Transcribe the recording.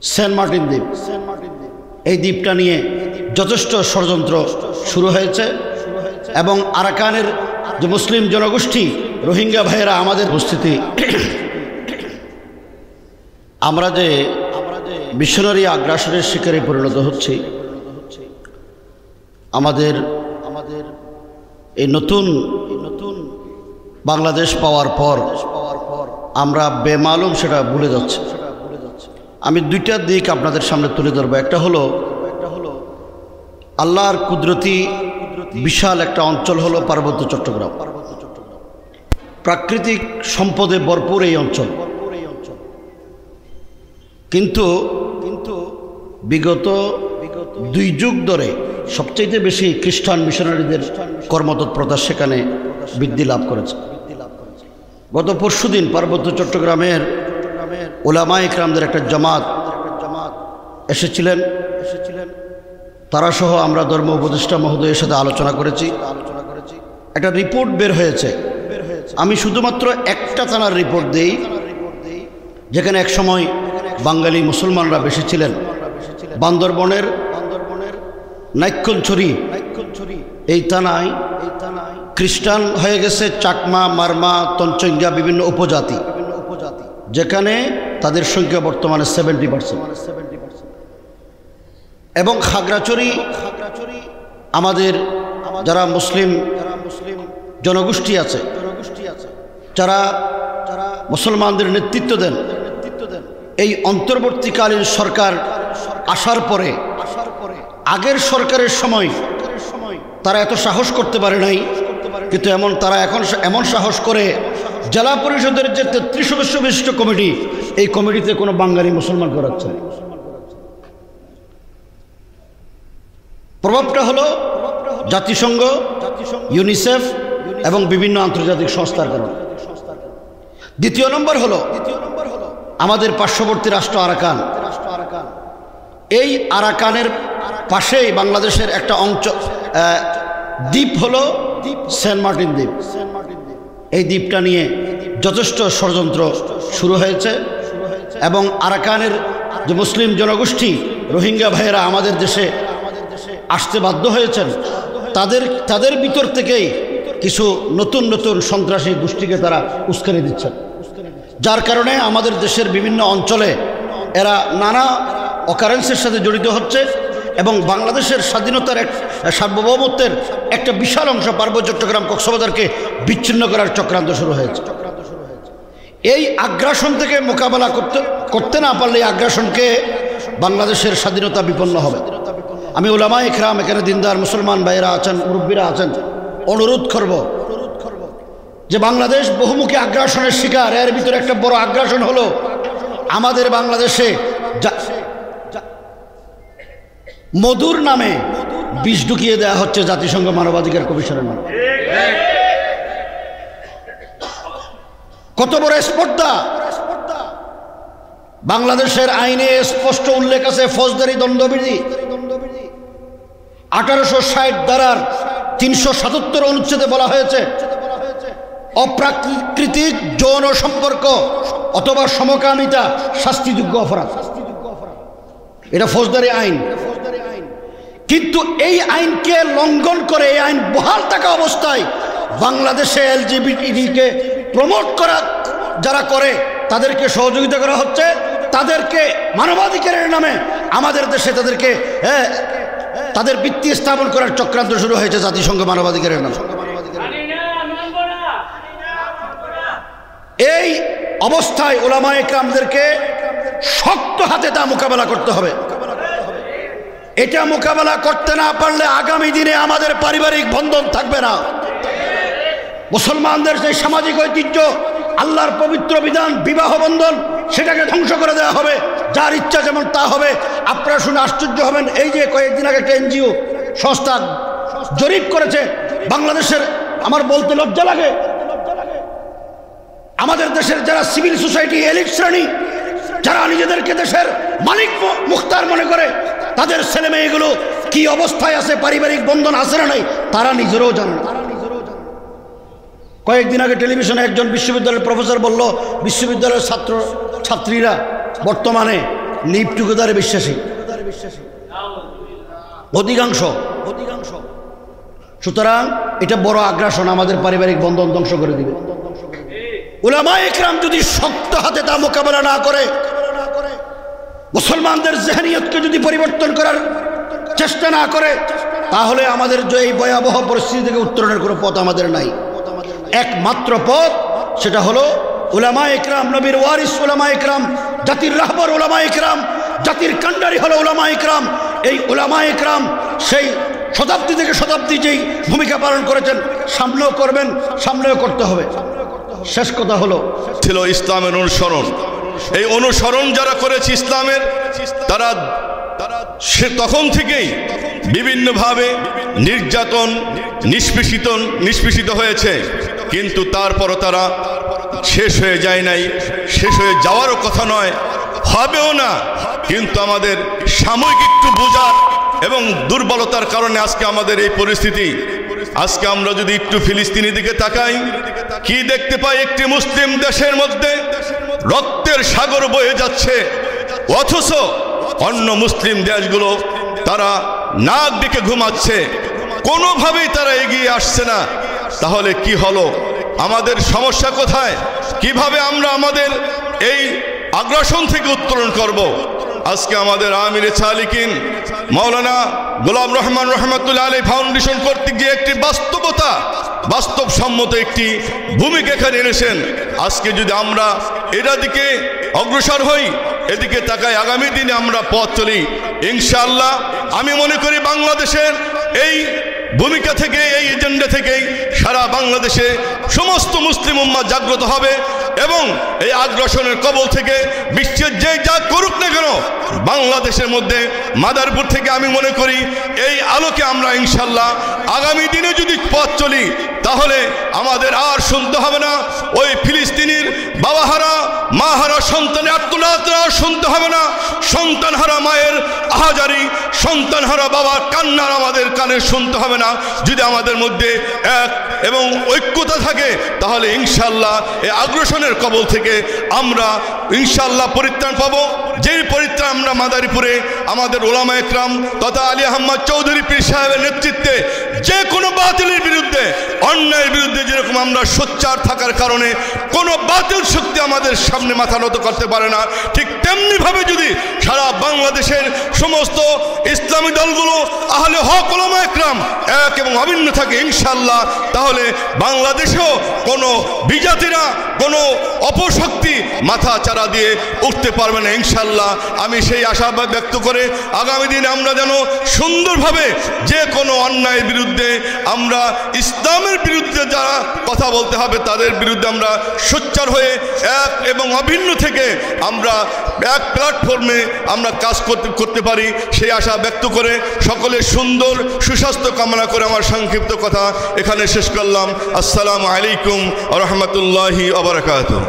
Saint Martin দ্বীপ, এই দ্বীপটা নিয়ে যথেষ্ট ষড়যন্ত্র শুরু হয়েছে এবং আরাকানের যে মুসলিম জনগোষ্ঠী রোহিঙ্গা ভাইয়েরা আমাদের উপস্থিতি, আমরা যে মিশনারি আগ্রাসনের শিকারে পরিণত হচ্ছি, আমাদের এই নতুন বাংলাদেশ পাওয়ার পর আমরা বেমালুম সেটা ভুলে যাচ্ছি। আমি দুইটা দিক আপনাদের সামনে তুলে ধরবো। একটা হলো আল্লাহর কুদরতি বিশাল একটা অঞ্চল হলো পার্বত্য চট্টগ্রাম, প্রাকৃতিক সম্পদে ভরপুর এই অঞ্চল। কিন্তু বিগত 2 যুগ ধরে সবচেয়ে বেশি খ্রিস্টান মিশনারিদের কর্মতৎপরতা সেখানে বৃদ্ধি লাভ করেছে। গত পরশুদিন পার্বত্য চট্টগ্রামের উলামা ইকরামদের একটা জামাত এসেছিলেন। তারা সহ আমরা ধর্ম উপদেষ্টা মহোদয়ের সাথে আলোচনা করেছি। একটা রিপোর্ট বের হয়েছে। আমি শুধুমাত্র একটা থানার রিপোর্ট দেই, যেখানে এক সময় বাঙালি মুসলমানরা বেশি ছিলেন। বান্দরবনের নাইক্ষ্যংছড়ি এই থানায় খ্রিস্টান হয়ে গেছে চাকমা, মারমা, তঞ্চঙ্গা বিভিন্ন উপজাতি, যেখানে তাদের সংখ্যা বর্তমানে 70%। এবং খাগড়াছড়ি আমাদের যারা মুসলিম জনগোষ্ঠী আছে, যারা মুসলমানদের নেতৃত্ব দেন, এই অন্তর্বর্তীকালীন সরকার আসার পরে আগের সরকারের সময় তারা এত সাহস করতে পারে নাই, কিন্তু তারা এখন এমন সাহস করে জেলা পরিষদের যে 33 সদস্য বিশিষ্ট কমিটি, এই কমিটিতে কোনো বাঙালি মুসলমান করাচ্ছে। প্রভাবটা হলো জাতিসংঘ, ইউনিসেফ এবং বিভিন্ন আন্তর্জাতিক সংস্থার কারণে। দ্বিতীয় নম্বর হলো আমাদের পার্শ্ববর্তী রাষ্ট্র আরাকান। এই আরাকানের পাশেই বাংলাদেশের একটা অঞ্চল দ্বীপ হলো সেন্ট মার্টিন দ্বীপ। এই দ্বীপটা নিয়ে যথেষ্ট ষড়যন্ত্র শুরু হয়েছে এবং আরাকানের যে মুসলিম জনগোষ্ঠী রোহিঙ্গা ভাইয়েরা আমাদের দেশে আসতে বাধ্য হয়েছেন, তাদের ভিতর থেকেই কিছু নতুন সন্ত্রাসী গোষ্ঠীকে তারা উস্কানি দিচ্ছেন, যার কারণে আমাদের দেশের বিভিন্ন অঞ্চলে এরা নানা অকারেন্সের সাথে জড়িত হচ্ছে এবং বাংলাদেশের স্বাধীনতার সার্বভৌমত্বের একটা বিশাল অংশ পার্বত্য চট্টগ্রাম কক্সবাজারকে বিচ্ছিন্ন করার চক্রান্ত শুরু হয়েছে। এই আগ্রাসন থেকে মোকাবেলা করতে না পারলে এই আগ্রাসনকে বাংলাদেশের স্বাধীনতা বিপন্ন হবে। আমি উলামা ইকরাম, এখানে দিনদার মুসলমান ভাইয়েরা আছেন, মুরব্বীরা আছেন, অনুরোধ করব যে বাংলাদেশ বহুমুখী আগ্রাসনের শিকার। এর ভিতরে একটা বড় আগ্রাসন হলো আমাদের বাংলাদেশে মধুর নামে বিষ ঢুকিয়ে দেওয়া হচ্ছে জাতিসংঘ মানবাধিকার কমিশনের নামে। কত বড় স্পর্ধা! বাংলাদেশের আইনে স্পষ্ট উল্লেখ আছে ফৌজদারি দণ্ডবিধি 1860 ধারার 377 অনুচ্ছেদে বলা হয়েছে অপ্রাকৃতিক যৌন সম্পর্ক অথবা সমকামিতা শাস্তিযোগ্য অপরাধ। এটা ফৌজদারি আইন। কিন্তু এই আইনকে লঙ্ঘন করে, এই আইন বহাল থাকা অবস্থায় বাংলাদেশে এলজিবিটিকে প্রমোট করা যারা করে তাদেরকে সহযোগিতা করা হচ্ছে। তাদেরকে মানবাধিকারের নামে আমাদের দেশে তাদের ভিত্তি স্থাপন করার চক্রান্ত শুরু হয়েছে জাতিসংঘ মানবাধিকারের নামে। এই অবস্থায় উলামা ইকরামদেরকে শক্ত হাতে তা মোকাবেলা করতে হবে। এটা মোকাবেলা করতে না পারলে আগামী দিনে আমাদের পারিবারিক বন্ধন থাকবে না। মুসলমানদের যে সামাজিক ঐতিহ্য, আল্লাহর পবিত্র বিধান বিবাহ বন্ধন, সেটাকে ধ্বংস করে দেওয়া হবে। যার ইচ্ছা যেমন তা হবে। আপনারা শুনে আশ্চর্য হবেন, এই যে কয়েকদিন আগে একটা এনজিও সংস্থা জরিপ করেছে বাংলাদেশের, আমার বলতে লজ্জা লাগে, আমাদের দেশের যারা সিভিল সোসাইটি এলিট শ্রেণী, যারা নিজেদেরকে দেশের মালিক মুখতার মনে করে, তাদের ছেলে মেয়েগুলো কি অবস্থায় আছে, পারিবারিক বন্ধন আছে না নাই, তারা নিজেরাও জানে না। কয়েকদিন আগে টেলিভিশনে একজন বিশ্ববিদ্যালয়ের প্রফেসর বলল, বিশ্ববিদ্যালয়ের ছাত্রীরা বর্তমানে লিভ টুগেদারে বিশ্বাসী অধিকাংশ। সুতরাং এটা বড় আগ্রাসন, আমাদের পারিবারিক বন্ধন ধ্বংস করে দিবে। উলামায়ে ইকরাম যদি শক্ত হাতে তা মোকাবেলা না করে, মুসলমানদের জেহনিয়তকে যদি পরিবর্তন করার চেষ্টা না করে, তাহলে আমাদের যে এই ভয়াবহ পরিস্থিতি থেকে উত্তরণের কোনো পথ আমাদের নাই। একমাত্র পথ সেটা হলো উলামায়ে ইকরাম, নবীর ওয়ারিস উলামায়ে ইকরাম, জাতির রাহবার উলামায়ে ইকরাম, জাতির কান্ডারি হলো উলামায়ে ইকরাম। এই উলামায়ে ইকরাম সেই শতাব্দী থেকে শতাব্দী যেই ভূমিকা পালন করেছেন, সামনেও করবেন, সামনেও করতে হবে। শেষ কথা হলো ছিল ইসলামের অনুসরণ। এই অনুসরণ যারা করেছে ইসলামের, তারা তখন থেকেই বিভিন্নভাবে নির্যাতন নিষ্পেষিত হয়েছে, কিন্তু তারপরও তারা শেষ হয়ে যায় নাই, শেষ হয়ে যাওয়ারও কথা নয়, হবেও না। কিন্তু আমাদের সাময়িক একটু বোঝার এবং দুর্বলতার কারণে আজকে আমাদের এই পরিস্থিতি। আজকে আমরা যদি একটু ফিলিস্তিনি দিকে তাকাই, কি দেখতে পাই? একটি মুসলিম দেশের মধ্যে রক্তের সাগর বয়ে যাচ্ছে, অথচ অন্য মুসলিম দেশগুলো তারা নাক ডেকে ঘুমাচ্ছে, কোনোভাবেই তারা এগিয়ে আসছে না। তাহলে কি হলো? আমাদের সমস্যা কোথায়? কিভাবে আমরা আমাদের এই আগ্রাসন থেকে উত্তরণ করব? আজকে আমাদের আমিরে সালিকিন মাওলানা গোলাম রহমান রহমাতুল্লাহ আলাইহি ফাউন্ডেশন কর্তৃক যে একটি বাস্তবসম্মত একটি ভূমিকা এখানে এনেছেন, আজকে যদি আমরা এর দিকে অগ্রসর হই, এদিকে তাকাই, আগামী দিনে আমরা পথ চলি, ইনশাআল্লাহ আমি মনে করি বাংলাদেশের এই ভূমিকা থেকে, এই এজেন্ডা থেকেই সারা বাংলাদেশে সমস্ত মুসলিম উম্মাহ জাগ্রত হবে এবং এই আগ্রাসনের কবল থেকে বিশ্বের যে যা করুক না কেন, বাংলাদেশের মধ্যে মাদারপুর থেকে আমি মনে করি এই আলোকে আমরা ইনশাআল্লাহ আগামী দিনে যদি পথ চলি, তাহলে আমাদের আর শুনতে হবে না ওই ফিলিস্তিনির বাবাহারা মাহারা সন্তানের আত্মনাদ, শুনতে হবে না সন্তানহারা মায়ের আহাজারি, সন্তানহারা বাবার কান্নার আমাদের কানে শুনতে হবে না। যদি আমাদের মধ্যে এক এবং ঐক্যতা থাকে, তাহলে ইনশাআল্লাহ এই আগ্রাসনের কবল থেকে আমরা ইনশাআল্লাহ পরিত্রাণ পাবো। যেই পরিত্রাণ আমরা মাদারীপুরে আমাদের ওলামায়ে ইকরাম তথা আলী আহমদ চৌধুরী পীর সাহেবের নেতৃত্বে যে কোনো বাতিলের বিরুদ্ধে, অন্যায়ের বিরুদ্ধে যেরকম আমরা সোচ্চার থাকার কারণে কোনো বাতিল শক্তি আমাদের সামনে মাথা নত করতে পারে না, ঠিক তেমনিভাবে যদি সারা বাংলাদেশের সমস্ত ইসলামী দলগুলো আহলে হক ওলামায়ে ইকরাম এক এবং অভিন্ন থাকে ইনশাআল্লাহ, তাহলে বাংলাদেশেও কোনো বিজাতিরা, কোনো অপশক্তি মাথা চারা দিয়ে উঠতে পারবে না ইনশাআল্লাহ। আমি সেই আশাবাদ ব্যক্ত করে আগামী দিনে আমরা যেন সুন্দরভাবে যে কোনো অন্যায়ের বিরুদ্ধে, আমরা ইসলামের বিরুদ্ধে যারা কথা বলতে হবে তাদের বিরুদ্ধে আমরা সোচ্চার হয়ে এক এবং অভিন্ন থেকে আমরা এক প্ল্যাটফর্মে আমরা কাজ করতে পারি, সেই আশা ব্যক্ত করে সকলের সুন্দর সুস্বাস্থ্য কামনা করে আমার সংক্ষিপ্ত কথা এখানে শেষ করলাম। আসসালামু আলাইকুম ওয়া রাহমাতুল্লাহি ওয়া বারাকাতুহু।